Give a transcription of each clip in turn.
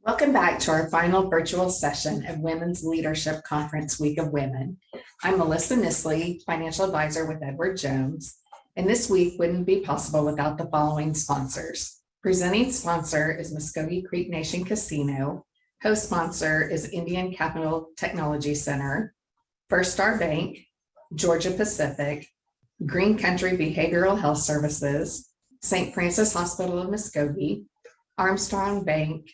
Welcome back to our final virtual session of Women's Leadership Conference Week of Women. I'm Melissa Nisley, Financial Advisor with Edward Jones, and this week wouldn't be possible without the following sponsors. Presenting sponsor is Muskogee Creek Nation Casino. Host sponsor is Indian Capital Technology Center, First Star Bank, Georgia Pacific, Green Country Behavioral Health Services, St. Francis Hospital of Muskogee, Armstrong Bank,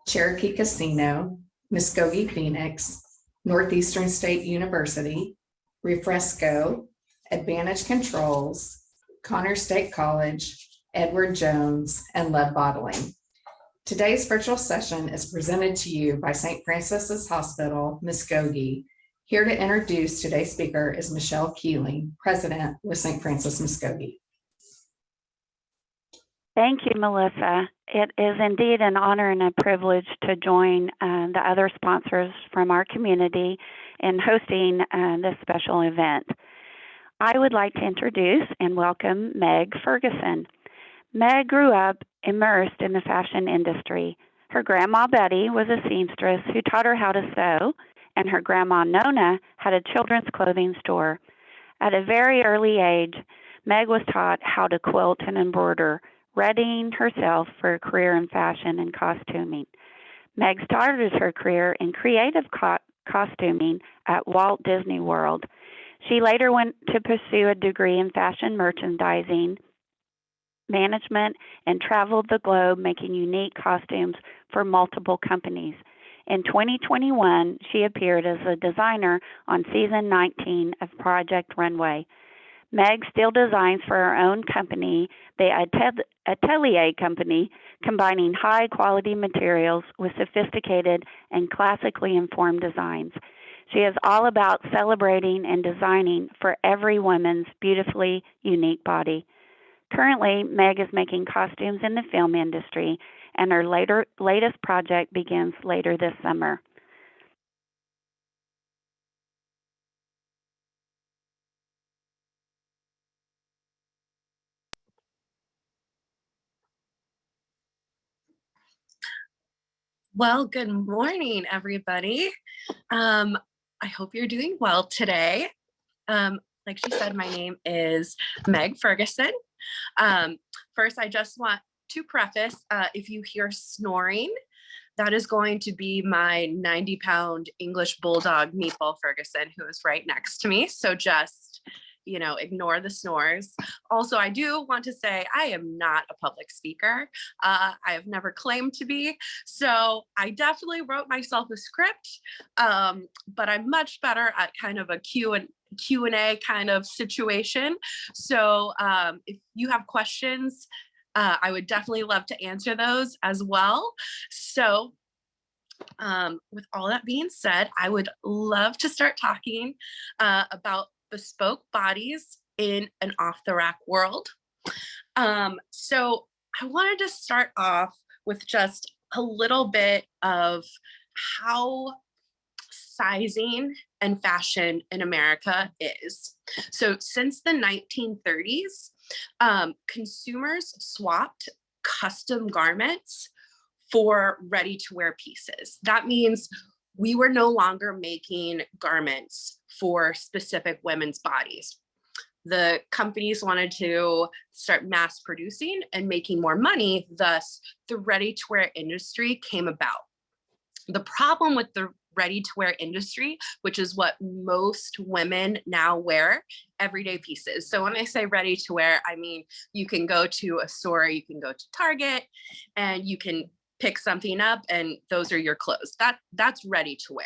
Cherokee Casino, Muskogee Phoenix, Northeastern State University, Refresco, Advantage Controls, Connors State College, Edward Jones, and Lead Bottling. Today's virtual session is presented to you by St. Francis's Hospital, Muskogee. Here to introduce today's speaker is Michelle Keeling, President with St. Francis Muskogee. Thank you, Melissa. It is indeed an honor and a privilege to join the other sponsors from our community in hosting this special event. I would like to introduce and welcome Meg Ferguson. Meg grew up immersed in the fashion industry. Her grandma Betty was a seamstress who taught her how to sew, and her grandma Nona had a children's clothing store. At a very early age, Meg was taught how to quilt and embroider, readying herself for a career in fashion and costuming. Meg started her career in creative costuming at Walt Disney World. She later went to pursue a degree in fashion merchandising management and traveled the globe making unique costumes for multiple companies. In 2021, she appeared as a designer on season 19 of Project Runway. Meg still designs for her own company, the Atelier Company, combining high-quality materials with sophisticated and classically informed designs. She is all about celebrating and designing for every woman's beautifully unique body. Currently, Meg is making costumes in the film industry, and her latest project begins later this summer. Well, good morning, everybody. I hope you're doing well today. Like she said, my name is Meg Ferguson. First, I just want to preface, if you hear snoring, that is going to be my 90-pound English bulldog, Meatball Ferguson, who is right next to me. So just, ignore the snores. Also, I do want to say I am not a public speaker. I have never claimed to be. So I definitely wrote myself a script, but I'm much better at kind of a Q&A kind of situation. So if you have questions, I would definitely love to answer those as well. So with all that being said, I would love to start talking about bespoke bodies in an off-the-rack world. So I wanted to start off with just a little bit of how sizing and fashion in America is. So since the 1930s, consumers swapped custom garments for ready-to-wear pieces. That means we were no longer making garments for specific women's bodies. The companies wanted to start mass producing and making more money, thus the ready-to-wear industry came about. The problem with the ready-to-wear industry, which is what most women now wear, everyday pieces. So when I say ready-to-wear, I mean, you can go to a store, you can go to Target, and you can pick something up and those are your clothes. That's ready-to-wear.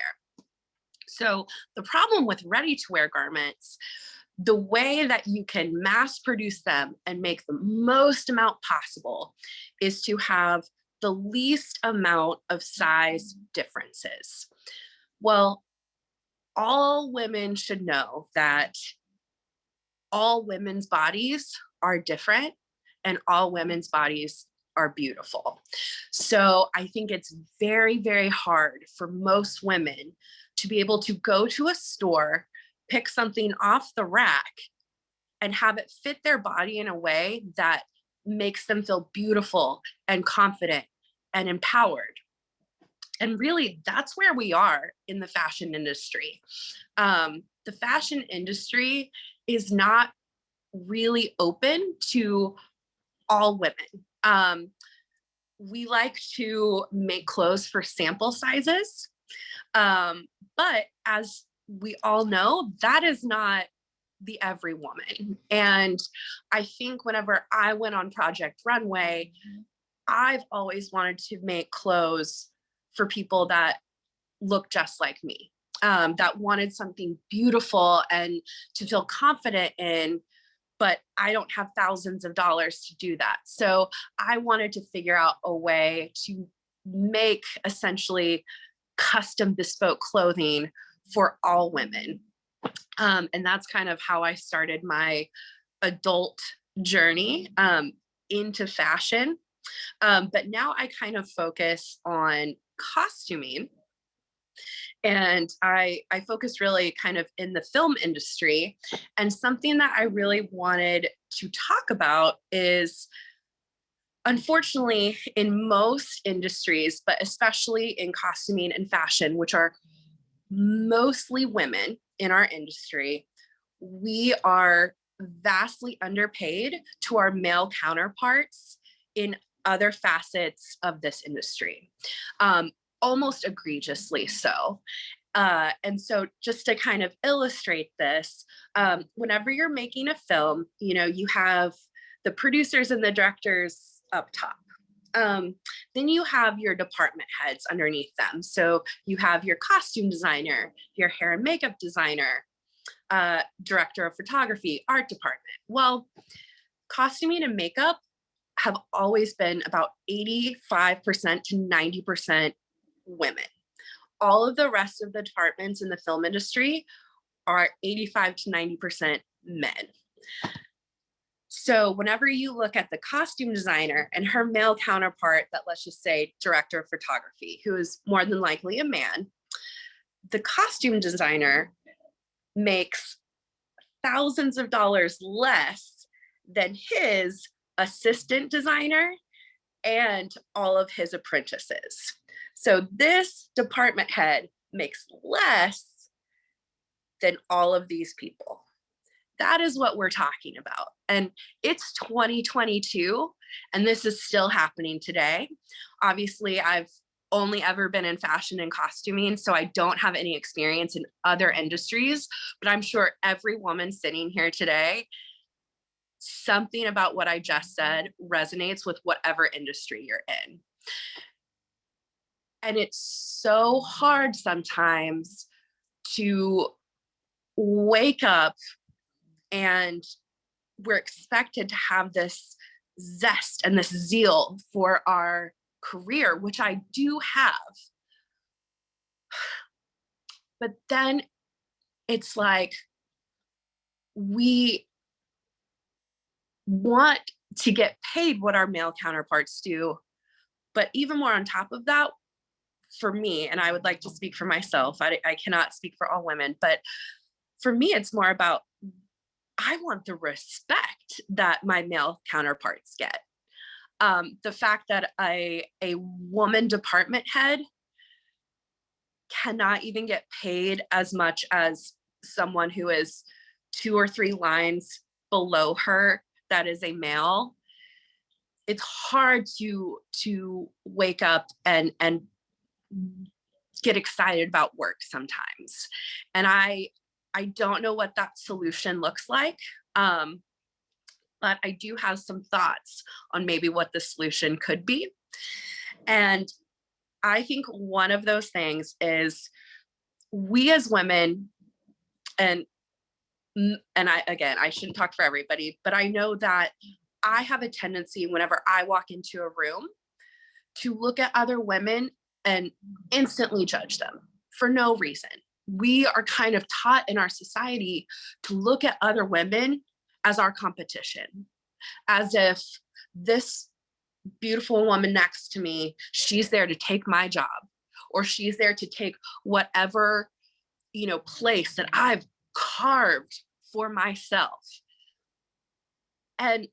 So the problem with ready-to-wear garments, the way that you can mass produce them and make the most amount possible is to have the least amount of size differences. Well, all women should know that all women's bodies are different and all women's bodies are beautiful. So I think it's very, very hard for most women to be able to go to a store, pick something off the rack, and have it fit their body in a way that makes them feel beautiful and confident and empowered. And really, that's where we are in the fashion industry. The fashion industry is not really open to all women. We like to make clothes for sample sizes. But as we all know, that is not the every woman. And I think whenever I went on Project Runway, I've always wanted to make clothes for people that look just like me, that wanted something beautiful and to feel confident in, but I don't have thousands of dollars to do that. So I wanted to figure out a way to make essentially custom bespoke clothing for all women. And that's kind of how I started my adult journey into fashion. But now I kind of focus on costuming. And I focus really kind of in the film industry. And something that I really wanted to talk about is, unfortunately, in most industries, but especially in costuming and fashion, which are mostly women in our industry, we are vastly underpaid to our male counterparts in other facets of this industry, almost egregiously so. And so just to kind of illustrate this, whenever you're making a film, you know, you have the producers and the directors up top. Then you have your department heads underneath them. So you have your costume designer, your hair and makeup designer, director of photography, art department. Well, costuming and makeup have always been about 85% to 90% women. All of the rest of the departments in the film industry are 85 to 90% men. So whenever you look at the costume designer and her male counterpart, that let's just say director of photography, who is more than likely a man, the costume designer makes thousands of dollars less than his assistant designer and all of his apprentices. So this department head makes less than all of these people. That is what we're talking about. And it's 2022, and this is still happening today. Obviously, I've only ever been in fashion and costuming, so I don't have any experience in other industries, but I'm sure every woman sitting here today, something about what I just said resonates with whatever industry you're in. And it's so hard sometimes to wake up and we're expected to have this zest and this zeal for our career, which I do have. But then it's like we want to get paid what our male counterparts do. But even more on top of that, for me, and I would like to speak for myself, I cannot speak for all women, but for me, it's more about I want the respect that my male counterparts get. The fact that a woman department head cannot even get paid as much as someone who is 2 or 3 lines below her that is a male. It's hard to wake up and get excited about work sometimes. And I don't know what that solution looks like. But I do have some thoughts on maybe what the solution could be. And I think one of those things is we as women, and I shouldn't talk for everybody, but I know that I have a tendency whenever I walk into a room to look at other women and instantly judge them for no reason. We are kind of taught in our society to look at other women as our competition, as if this beautiful woman next to me, she's there to take my job, or she's there to take whatever, place that I've carved for myself. And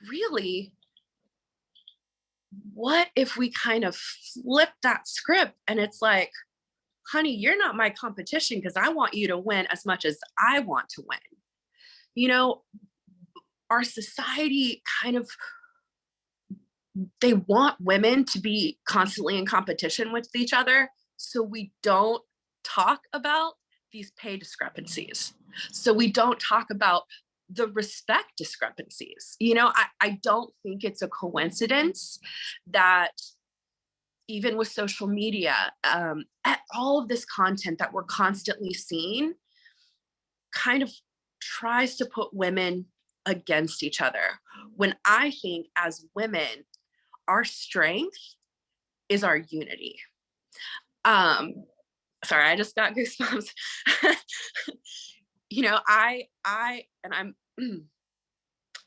really, what if we kind of flip that script and it's like, honey, you're not my competition because I want you to win as much as I want to win. You know, our society kind of, they want women to be constantly in competition with each other. So we don't talk about these pay discrepancies. So we don't talk about the respect discrepancies. You know, I don't think it's a coincidence that even with social media, all of this content that we're constantly seeing kind of tries to put women against each other. When I think as women, our strength is our unity. Sorry, I just got goosebumps. You know, I'm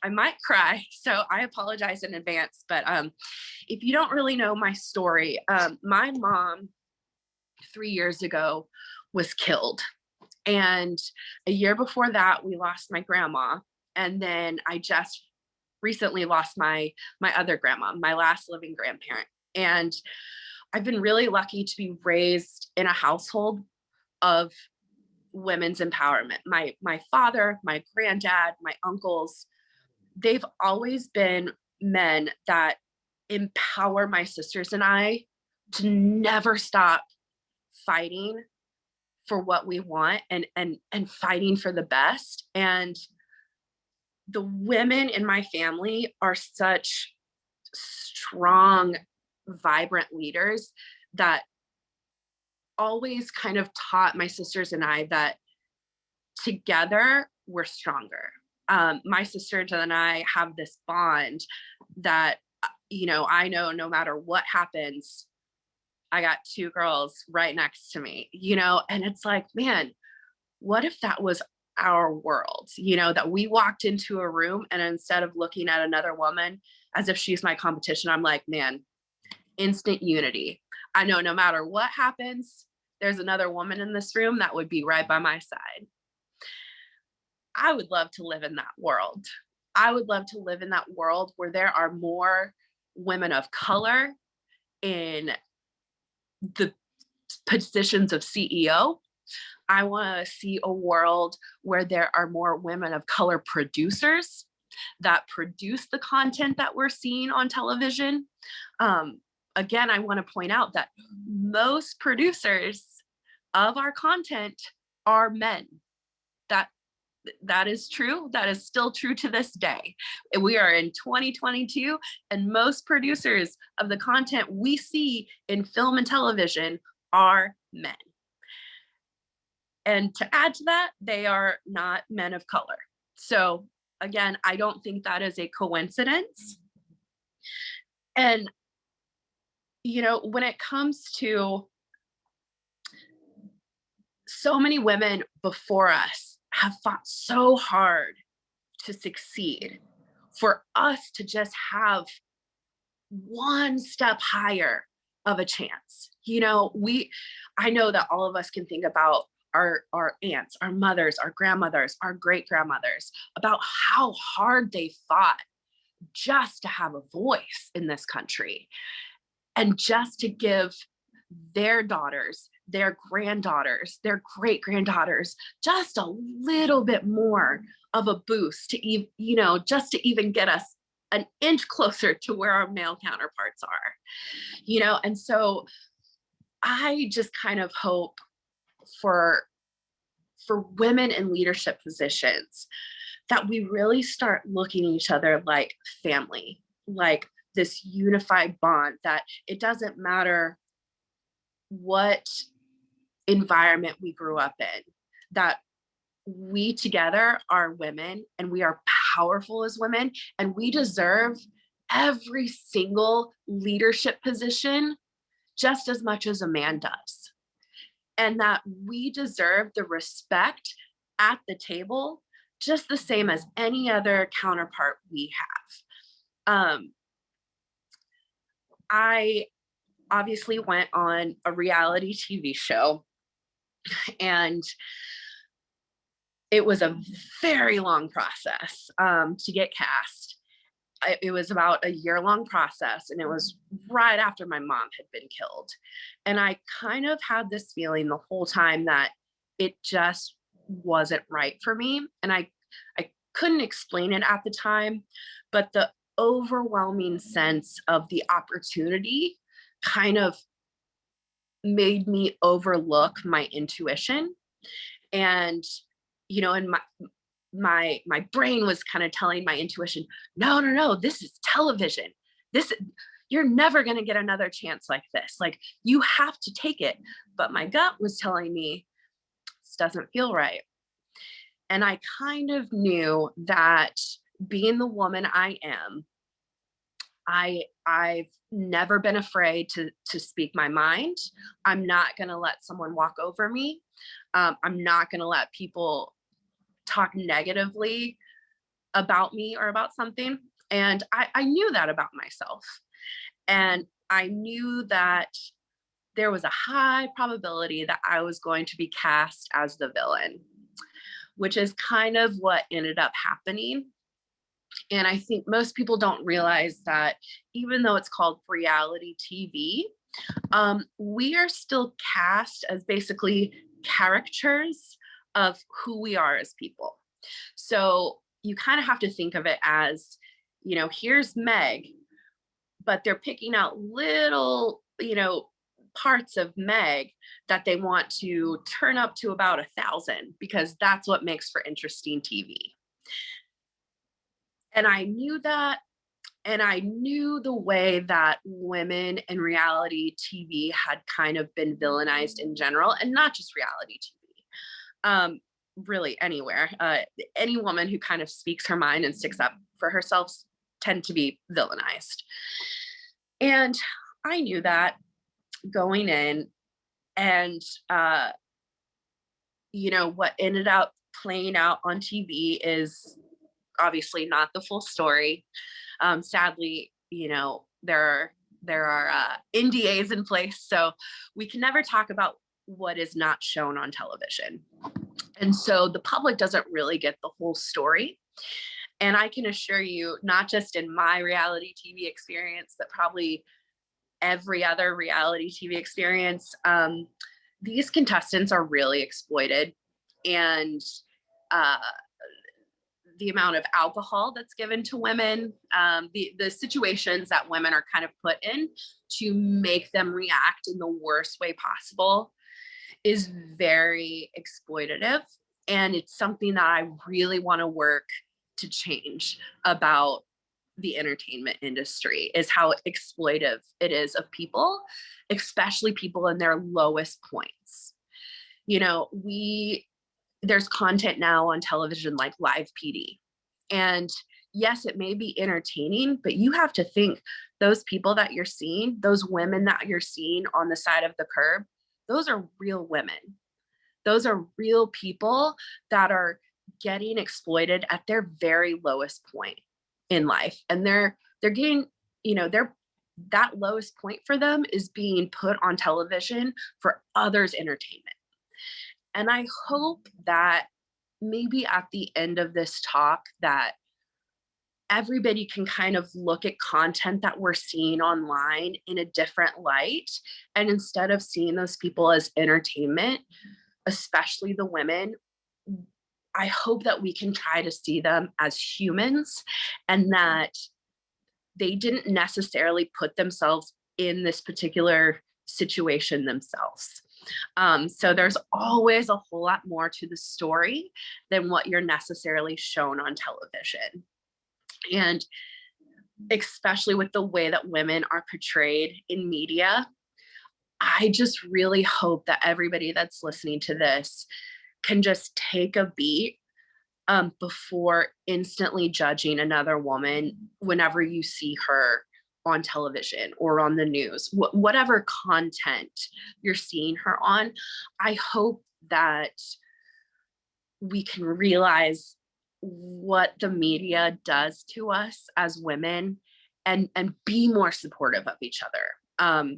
I might cry, so I apologize in advance. But if you don't really know my story, my mom 3 years ago was killed. And a year before that, we lost my grandma. And then I just recently lost my other grandma, my last living grandparent. And I've been really lucky to be raised in a household of women's empowerment. My father, my granddad, my uncles, they've always been men that empower my sisters and I to never stop fighting for what we want and fighting for the best. And the women in my family are such strong, vibrant leaders that always kind of taught my sisters and I that together we're stronger. My sisters and I have this bond that, you know, I know no matter what happens, I got two girls right next to me, you know, and it's like, man, what if that was our world, you know, that we walked into a room and instead of looking at another woman as if she's my competition, I'm like, man, instant unity. I know no matter what happens, there's another woman in this room that would be right by my side. I would love to live in that world. I would love to live in that world where there are more women of color in the positions of CEO. I want to see a world where there are more women of color producers that produce the content that we're seeing on television. Again, I want to point out that most producers of our content are men. That is true. That is still true to this day. We are in 2022, and most producers of the content we see in film and television are men. And to add to that, they are not men of color. So again, I don't think that is a coincidence. And, you know, when it comes to so many women before us have fought so hard to succeed, for us to just have one step higher of a chance. You know, I know that all of us can think about our aunts, our mothers, our grandmothers, our great grandmothers, about how hard they fought just to have a voice in this country and just to give their daughters, their granddaughters, their great granddaughters just a little bit more of a boost to even, you know, just to even get us an inch closer to where our male counterparts are, you know. And so I just kind of hope for women in leadership positions that we really start looking at each other like family, like this unified bond, that it doesn't matter what environment we grew up in, that we together are women and we are powerful as women, and we deserve every single leadership position just as much as a man does. And that we deserve the respect at the table just the same as any other counterpart we have. I obviously went on a reality TV show, and it was a very long process to get cast. it was about a year-long process, and it was right after my mom had been killed. And I kind of had this feeling the whole time that it just wasn't right for me. And I couldn't explain it at the time, but the overwhelming sense of the opportunity kind of made me overlook my intuition. And, you know, and my brain was kind of telling my intuition, no, this is television. You're never going to get another chance like this. Like, you have to take it. But my gut was telling me this doesn't feel right. And I kind of knew that, being the woman I am, I've never been afraid to speak my mind. I'm not going to let someone walk over me. I'm not going to let people talk negatively about me or about something. And I knew that about myself. And I knew that there was a high probability that I was going to be cast as the villain, which is kind of what ended up happening. And I think most people don't realize that even though it's called reality TV, we are still cast as basically caricatures of who we are as people. So you kind of have to think of it as, you know, here's Meg, but they're picking out little, you know, parts of Meg that they want to turn up to about 1,000, because that's what makes for interesting TV. And I knew that, and I knew the way that women in reality TV had kind of been villainized in general, and not just reality TV. Really anywhere. Any woman who kind of speaks her mind and sticks up for herself tend to be villainized. And I knew that going in, and you know, what ended up playing out on TV is obviously not the full story. Sadly, you know, there are NDAs in place, so we can never talk about what is not shown on television. And so the public doesn't really get the whole story. And I can assure you, not just in my reality TV experience, but probably every other reality TV experience, these contestants are really exploited. And the amount of alcohol that's given to women, the situations that women are kind of put in to make them react in the worst way possible is very exploitative. And it's something that I really want to work to change about the entertainment industry, is how exploitive it is of people, especially people in their lowest points. You know, there's content now on television like Live PD. And yes, it may be entertaining, but you have to think, those people that you're seeing, those women that you're seeing on the side of the curb, those are real women. Those are real people that are getting exploited at their very lowest point in life. And they're getting, you know, that lowest point for them is being put on television for others' entertainment. And I hope that maybe at the end of this talk that everybody can kind of look at content that we're seeing online in a different light. And instead of seeing those people as entertainment, especially the women, I hope that we can try to see them as humans, and that they didn't necessarily put themselves in this particular situation themselves. So there's always a whole lot more to the story than what you're necessarily shown on television. And especially with the way that women are portrayed in media, I just really hope that everybody that's listening to this can just take a beat before instantly judging another woman whenever you see her on television or on the news, whatever content you're seeing her on. I hope that we can realize what the media does to us as women, and be more supportive of each other.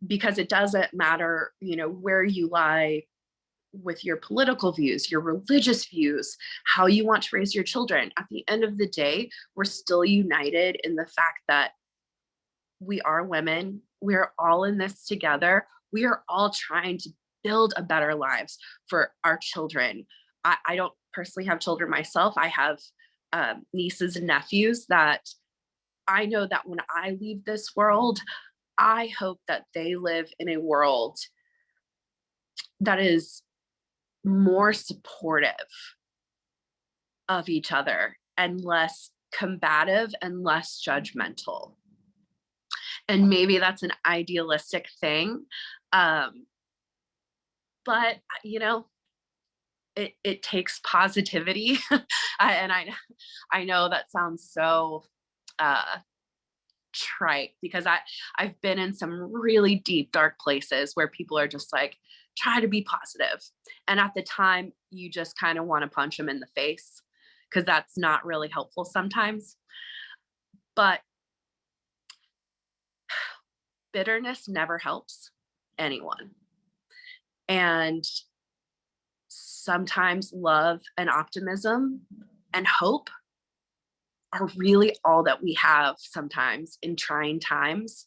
Because it doesn't matter, you know, where you lie with your political views, your religious views, how you want to raise your children. At the end of the day, we're still united in the fact that we are women. We're all in this together. We are all trying to build a better lives for our children. I don't personally have children myself. I have nieces and nephews that I know that when I leave this world, I hope that they live in a world that is more supportive of each other and less combative and less judgmental. And maybe that's an idealistic thing. But you know, it takes positivity. And I know that sounds so trite, because I've been in some really deep, dark places where people are just like, try to be positive. And at the time, you just kind of want to punch them in the face, because that's not really helpful sometimes. But bitterness never helps anyone. And sometimes love and optimism and hope are really all that we have sometimes in trying times.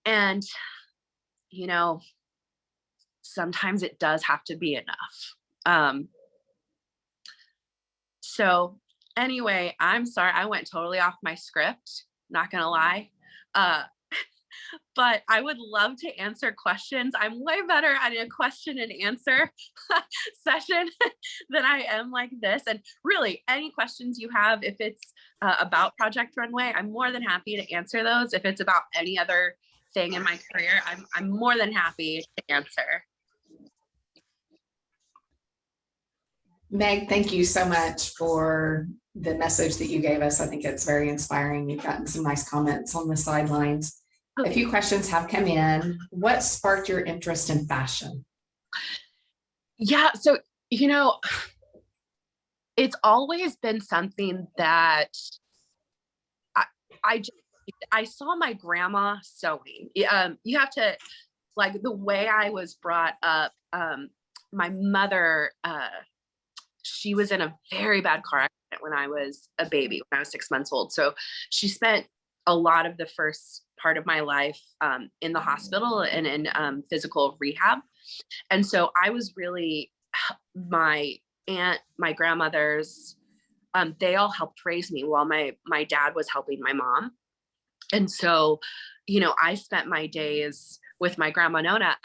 And, you know, sometimes it does have to be enough. So anyway, I'm sorry, I went totally off my script, not gonna lie. But I would love to answer questions. I'm way better at a question and answer session than I am like this. And really, any questions you have, if it's about Project Runway, I'm more than happy to answer those. If it's about any other thing in my career, I'm more than happy to answer. Meg, thank you so much for the message that you gave us. I think it's very inspiring. You've gotten some nice comments on the sidelines. A few questions have come in. What sparked your interest in fashion? Yeah, so, you know, it's always been something that I saw my grandma sewing. You have to, like, the way I was brought up, my mother, she was in a very bad car accident when I was a baby, when I was 6 months old. So she spent a lot of the first part of my life in the hospital and in physical rehab. And so I was really, my aunt, my grandmothers, they all helped raise me while my dad was helping my mom. And so, you know, I spent my days with my grandma Nona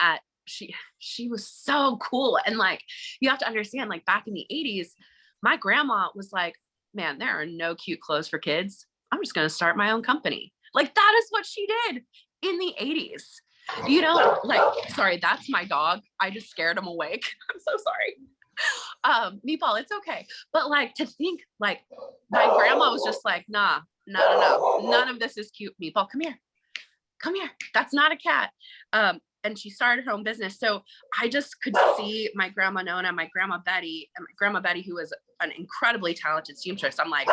she was so cool. And like, you have to understand, like back in the 80s, my grandma was like, man, there are no cute clothes for kids. I'm just going to start my own company. Like, that is what she did in the 80s. You know, like, sorry, that's my dog. I just scared him awake. I'm so sorry. Meatball, it's okay. But like, to think like my grandma was just like, nah, no. None of this is cute. Meatball, come here. That's not a cat. And she started her own business. So I just could see my grandma Nona, my grandma Betty, and my grandma Betty, who was an incredibly talented seamstress. I'm like,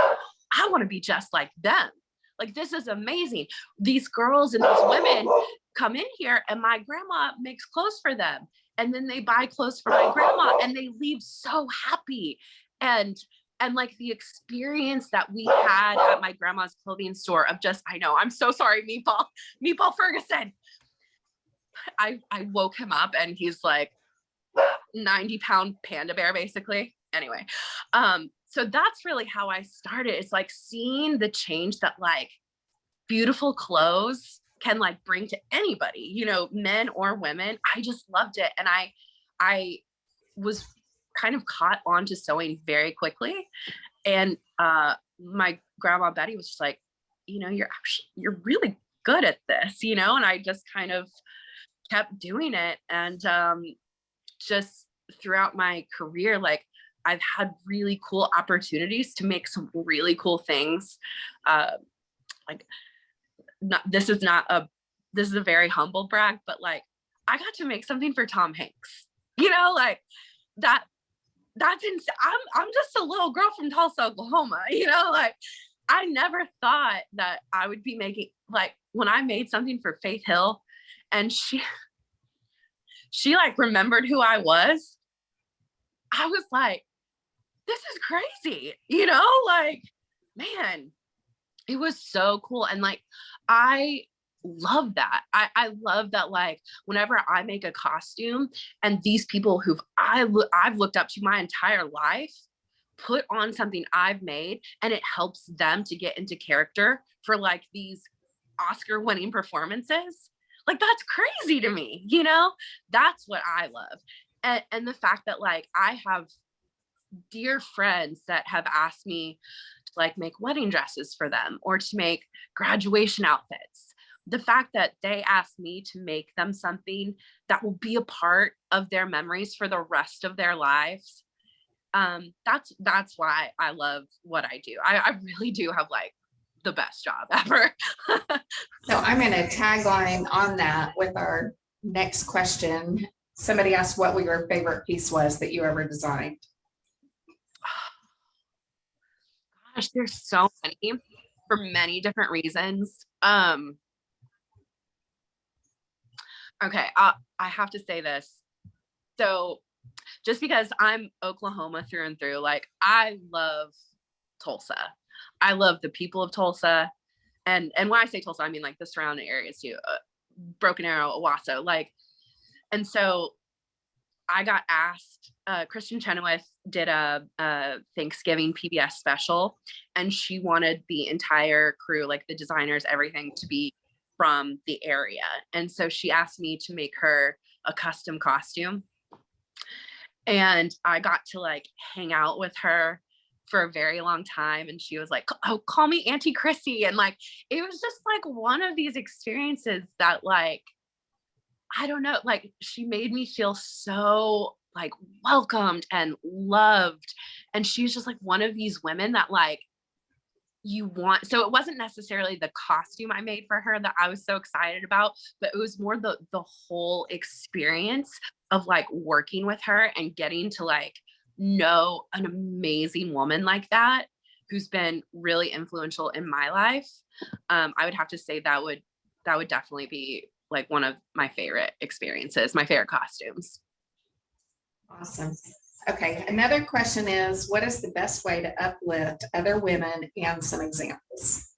I want to be just like them. Like, this is amazing. These girls and these women come in here and my grandma makes clothes for them. And then they buy clothes for my grandma and they leave so happy. And like the experience that we had at my grandma's clothing store of just, I know, I'm so sorry, Meatball Ferguson. I woke him up and he's like 90-pound panda bear, basically. Anyway, so that's really how I started. It's like seeing the change that like beautiful clothes can like bring to anybody, you know, men or women. I just loved it. And I was kind of caught on to sewing very quickly. And my grandma Betty was just like, you know, you're really good at this, you know? And I just kind of kept doing it. And just throughout my career, like I've had really cool opportunities to make some really cool things. This is a very humble brag, but like I got to make something for Tom Hanks, you know, like that's insane. I'm just a little girl from Tulsa, Oklahoma, you know, like I never thought that I would be making, like when I made something for Faith Hill and she like remembered who I was. I was like, this is crazy, like, man, it was so cool. And like, I love that. I love that, like, whenever I make a costume and these people I've looked up to my entire life put on something I've made, and it helps them to get into character for like these Oscar winning performances. Like, that's crazy to me, that's what I love. And the fact that like I have dear friends that have asked me to like make wedding dresses for them or to make graduation outfits. The fact that they asked me to make them something that will be a part of their memories for the rest of their lives. That's why I love what I do. I really do have like the best job ever. So I'm going to tagline on that with our next question. Somebody asked what your favorite piece was that you ever designed. Gosh, there's so many for many different reasons. Okay, I have to say this. So just because I'm Oklahoma through and through, like, I love Tulsa. I love the people of Tulsa. And when I say Tulsa, I mean like the surrounding areas too, Broken Arrow, Owasso, like, and so I got asked, Kristen Chenoweth did a Thanksgiving PBS special, and she wanted the entire crew, like the designers, everything, to be from the area. And so she asked me to make her a custom costume. And I got to like hang out with her for a very long time. And she was like, oh, call me Auntie Chrissy. And like, it was just like one of these experiences that like, I don't know, like she made me feel so like welcomed and loved. And she's just like one of these women that like you want. So it wasn't necessarily the costume I made for her that I was so excited about, but it was more the whole experience of like working with her and getting to like know an amazing woman like that who's been really influential in my life. I would have to say that would definitely be like one of my favorite experiences, my favorite costumes. Awesome. Okay, another question is, what is the best way to uplift other women, and some examples?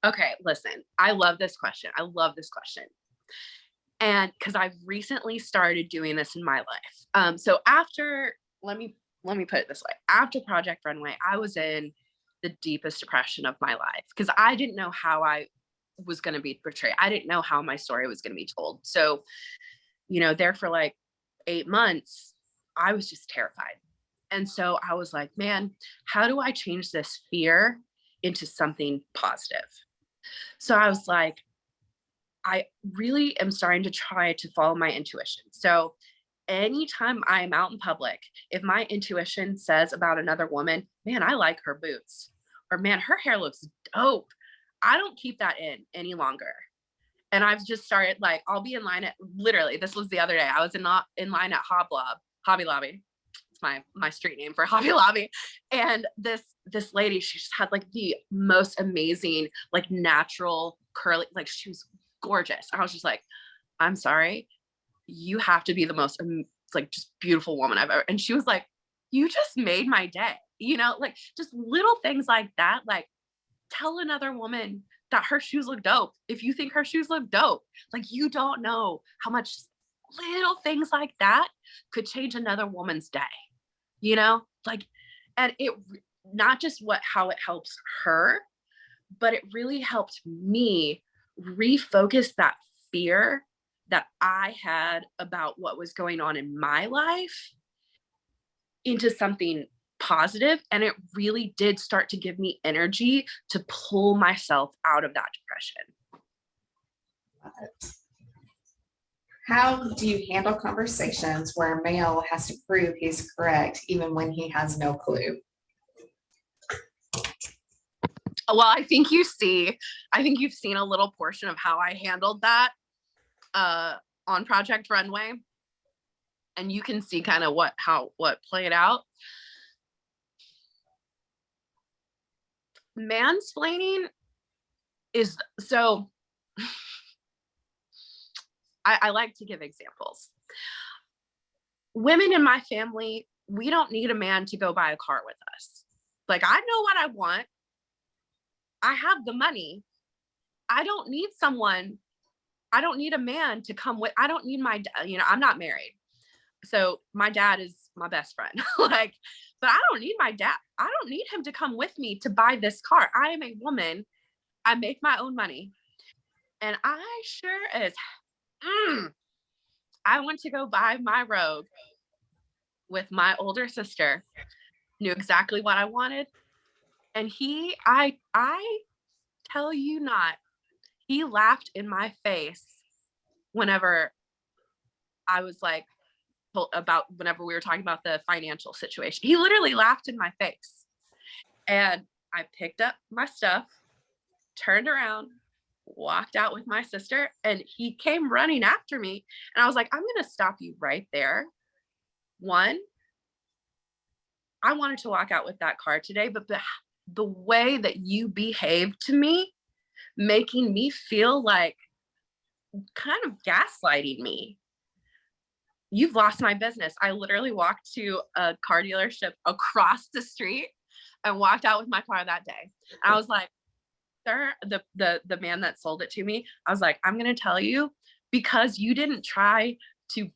Okay, listen, I love this question. And because I've recently started doing this in my life. So after, let me put it this way. After Project Runway, I was in the deepest depression of my life because I didn't know how I was going to be portrayed. I didn't know how my story was going to be told. So, there for like 8 months, I was just terrified. And so I was like, man, how do I change this fear into something positive? So I was like, I really am starting to try to follow my intuition. So anytime I'm out in public, if my intuition says about another woman, man, I like her boots, or man, her hair looks dope, I don't keep that in any longer. And I've just started, like, I'll be in line at, literally, this was the other day, I was in line at Hobby Lobby. It's my street name for Hobby Lobby. And this lady, she just had like the most amazing, like natural curly, like she was gorgeous. I was just like, I'm sorry, you have to be the most like just beautiful woman I've ever. And she was like, you just made my day, like just little things like that. Like, tell another woman that her shoes look dope. If you think her shoes look dope, like you don't know how much little things like that could change another woman's day, like, and it not just how it helps her, but it really helped me refocus that fear that I had about what was going on in my life into something positive. And it really did start to give me energy to pull myself out of that depression. Love it. How do you handle conversations where a male has to prove he's correct even when he has no clue? Well, I think you've seen a little portion of how I handled that on Project Runway. And you can see kind of what played out. Mansplaining is so I like to give examples. women in my family, we don't need a man to go buy a car with us. Like, I know what I want. I have the money. I don't need a man to come with. I don't need I'm not married. So my dad is my best friend. Like, but I don't need my dad. I don't need him to come with me to buy this car. I am a woman. I make my own money. And I sure as I went to go buy my Rogue with my older sister, knew exactly what I wanted. And I tell you not, he laughed in my face whenever I was like, whenever we were talking about the financial situation. He literally laughed in my face. And I picked up my stuff, turned around, walked out with my sister, and he came running after me. And I was like, I'm going to stop you right there. One, I wanted to walk out with that car today, but the way that you behaved to me, making me feel like kind of gaslighting me, you've lost my business. I literally walked to a car dealership across the street and walked out with my car that day. And I was like, sir, the man that sold it to me, I was like, I'm going to tell you, because you didn't try to,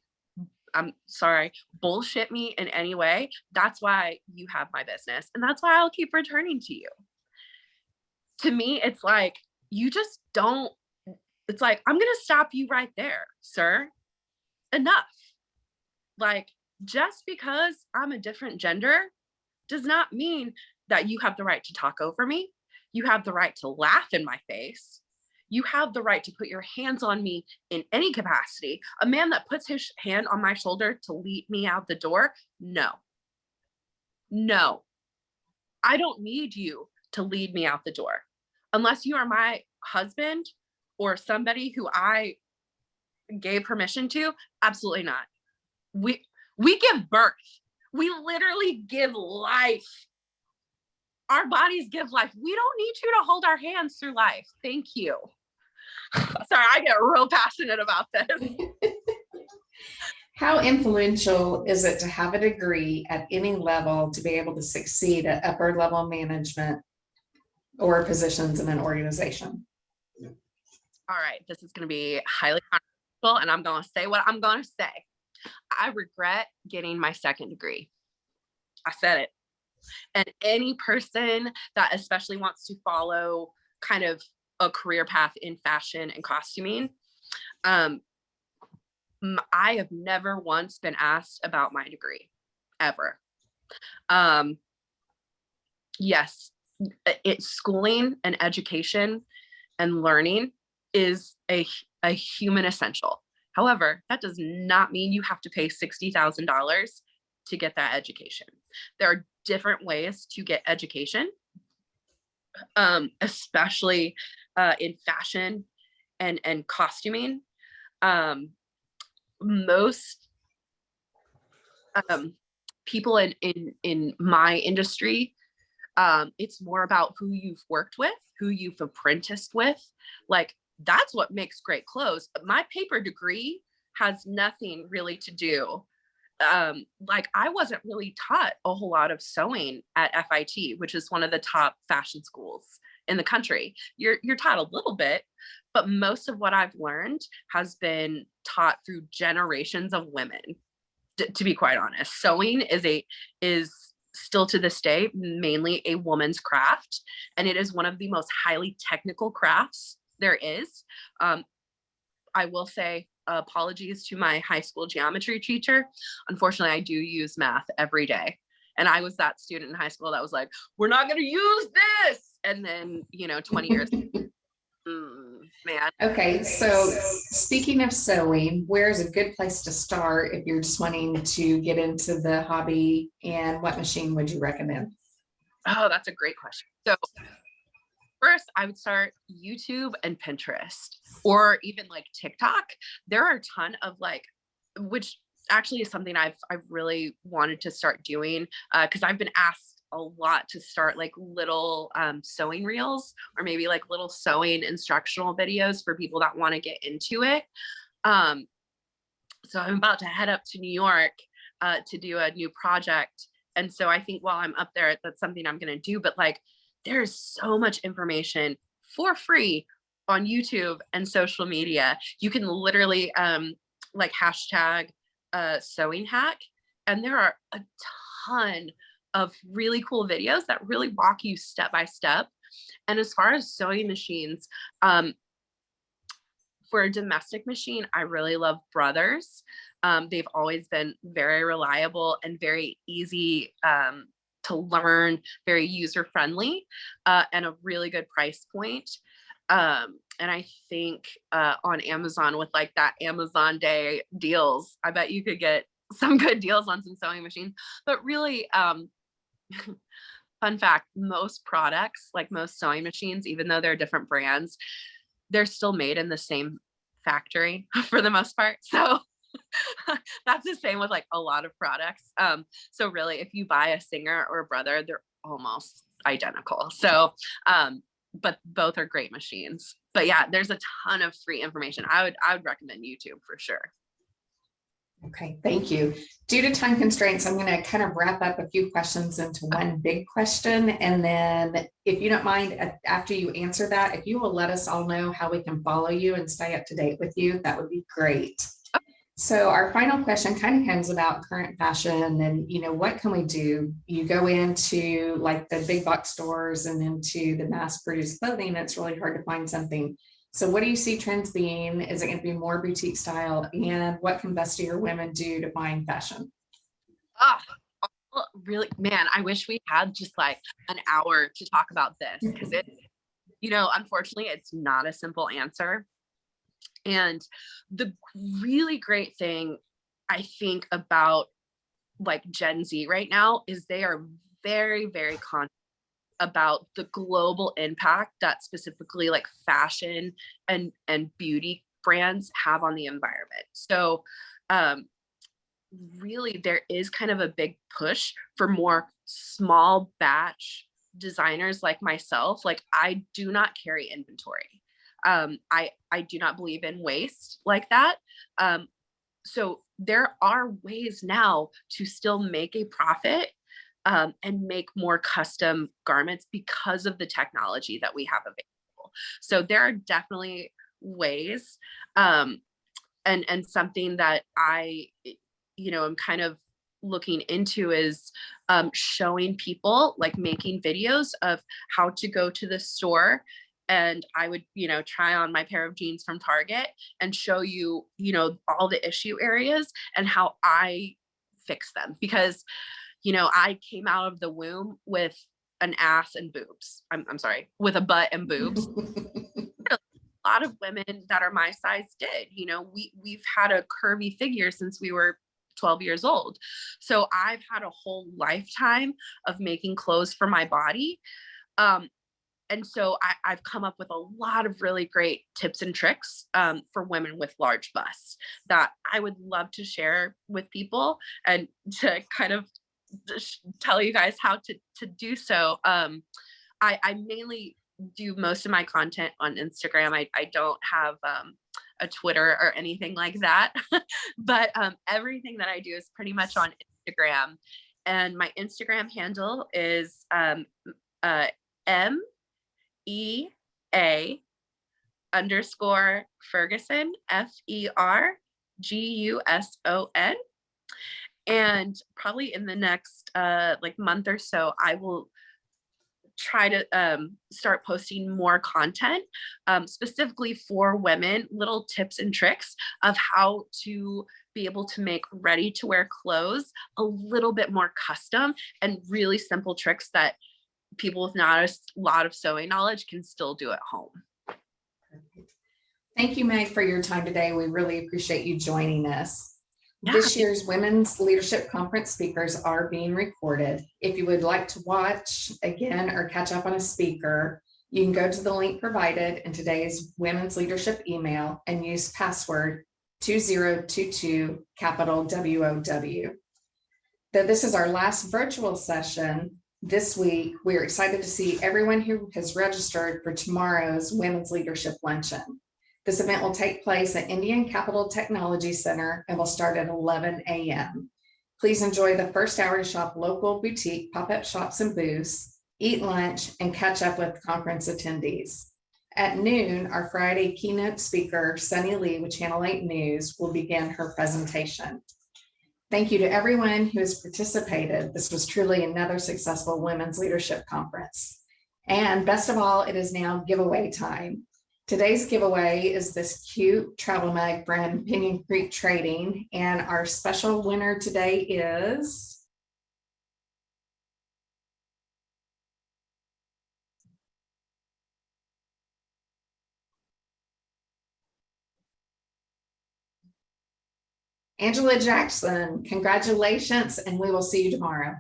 I'm sorry, bullshit me in any way. That's why you have my business. And that's why I'll keep returning to you. To me, it's like, you just don't, it's like, I'm going to stop you right there, sir. Enough. Like, just because I'm a different gender does not mean that you have the right to talk over me. You have the right to laugh in my face. You have the right to put your hands on me in any capacity. A man that puts his hand on my shoulder to lead me out the door, no. I don't need you to lead me out the door. Unless you are my husband or somebody who I gave permission to, absolutely not. We give birth. We literally give life. Our bodies give life. We don't need you to hold our hands through life. Thank you. Sorry, I get real passionate about this. How influential is it to have a degree at any level to be able to succeed at upper level management or positions in an organization? All right, this is going to be highly controversial, and I'm going to say what I'm going to say. I regret getting my second degree. I said it. And any person that especially wants to follow kind of a career path in fashion and costuming, I have never once been asked about my degree, ever. Yes, it's schooling and education and learning is a human essential. However, that does not mean you have to pay $60,000 to get that education. There are different ways to get education, especially in fashion and costuming. Most people in my industry, it's more about who you've worked with, who you've apprenticed with. Like, that's what makes great clothes. My paper degree has nothing really to do. Like, I wasn't really taught a whole lot of sewing at FIT, which is one of the top fashion schools in the country. You're taught a little bit, but most of what I've learned has been taught through generations of women. To be quite honest, sewing is still to this day mainly a woman's craft, and it is one of the most highly technical crafts there is. I will say, apologies to my high school geometry teacher. Unfortunately, I do use math every day. And I was that student in high school that was like, we're not going to use this. And then, 20 years, man. Okay, so speaking of sewing, where's a good place to start if you're just wanting to get into the hobby, and what machine would you recommend? Oh, that's a great question. So first, I would start YouTube and Pinterest, or even like TikTok. There are a ton of which actually is something I've really wanted to start doing, because I've been asked a lot to start like little sewing reels, or maybe like little sewing instructional videos for people that want to get into it. So I'm about to head up to New York to do a new project. And so I think while I'm up there, that's something I'm going to do. But like, there's so much information for free on YouTube and social media. You can literally like hashtag sewing hack. And there are a ton of really cool videos that really walk you step by step. And as far as sewing machines, for a domestic machine, I really love Brothers. They've always been very reliable and very easy to learn, very user friendly, and a really good price point. And I think on Amazon with like that Amazon Day deals, I bet you could get some good deals on some sewing machines. But really, fun fact, most products, like most sewing machines, even though they're different brands, they're still made in the same factory for the most part. So that's the same with like a lot of products. So really, if you buy a Singer or a Brother, they're almost identical. So, but both are great machines. But yeah, there's a ton of free information. I would recommend YouTube for sure. Okay, thank you. Due to time constraints, I'm going to kind of wrap up a few questions into one big question. And then if you don't mind, after you answer that, if you will let us all know how we can follow you and stay up to date with you, that would be great. So our final question kind of comes about current fashion and, you know, what can we do? You go into like the big box stores and into the mass produced clothing, it's really hard to find something. So what do you see trends being? Is it going to be more boutique style? And what can bustier women do to find fashion? Really, man, I wish we had just like an hour to talk about this because it, you know, unfortunately, it's not a simple answer. And the really great thing I think about like Gen Z right now is they are very, very conscious about the global impact that specifically like fashion and beauty brands have on the environment. So really there is kind of a big push for more small batch designers like myself. Like I do not carry inventory. I do not believe in waste like that. So there are ways now to still make a profit and make more custom garments because of the technology that we have available. So there are definitely ways, and something that I, you know, I'm kind of looking into is showing people, like making videos of how to go to the store. And I would, you know, try on my pair of jeans from Target and show you, you know, all the issue areas and how I fix them. Because you know, I came out of the womb with an ass and boobs. I'm sorry, with a butt and boobs. A lot of women that are my size did. You know, we've had a curvy figure since we were 12 years old. So I've had a whole lifetime of making clothes for my body. And so I've come up with a lot of really great tips and tricks for women with large busts that I would love to share with people and to kind of tell you guys how to do so. I mainly do most of my content on Instagram. I don't have a Twitter or anything like that, but everything that I do is pretty much on Instagram. And my Instagram handle is MEA_Ferguson, FERGUSON. And probably in the next like month or so, I will try to start posting more content specifically for women, little tips and tricks of how to be able to make ready to wear clothes a little bit more custom and really simple tricks that people with not a lot of sewing knowledge can still do at home. Thank you, Meg, for your time today. We really appreciate you joining us. Yeah. This year's Women's Leadership Conference speakers are being recorded. If you would like to watch again or catch up on a speaker, you can go to the link provided in today's Women's Leadership email and use password 2022 capital WOW. Though this is our last virtual session this week, we are excited to see everyone who has registered for tomorrow's Women's Leadership Luncheon. This event will take place at Indian Capital Technology Center and will start at 11 a.m. Please enjoy the first hour to shop local boutique pop-up shops and booths, eat lunch, and catch up with conference attendees. At noon, our Friday keynote speaker, Sunny Lee with Channel 8 News, will begin her presentation. Thank you to everyone who has participated. This was truly another successful Women's Leadership Conference. And best of all, it is now giveaway time. Today's giveaway is this cute travel mug from Pinyon Creek Trading, and our special winner today is Angela Jackson. Congratulations, and we will see you tomorrow.